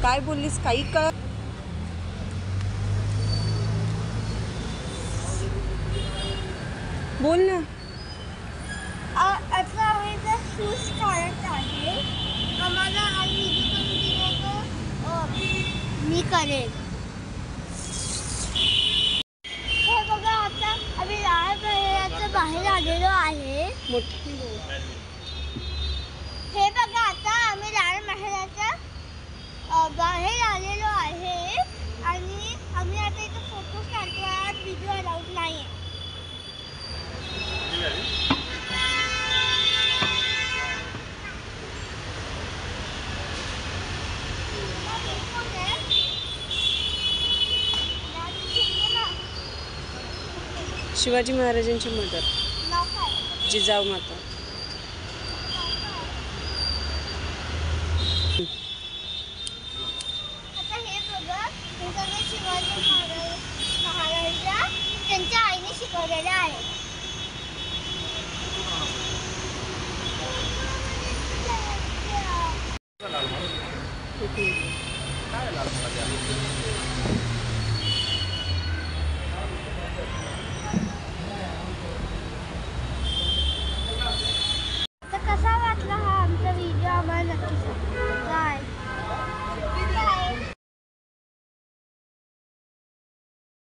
काय बोललीस? काही कळ बोल ना. आता आम्ही जर शूज काढत आहे आम्हाला आणि मी करेल. हे बघा आता आम्ही लाल बहिराच्या बाहेर आलेलो आहे. हे बघा आता आम्ही लाल महालाच्या बाहेर आलेलो आहे आणि आम्ही आता इथे फोटोज काढतो आहे. व्हिडिओ अलाउड नाही आहे. शिवाजी महाराजांची मदर जिजाऊ माता. आता हे बघा हे सगळे शिवाजी महाराज त्यांच्या आईने शिकवलेले आहे.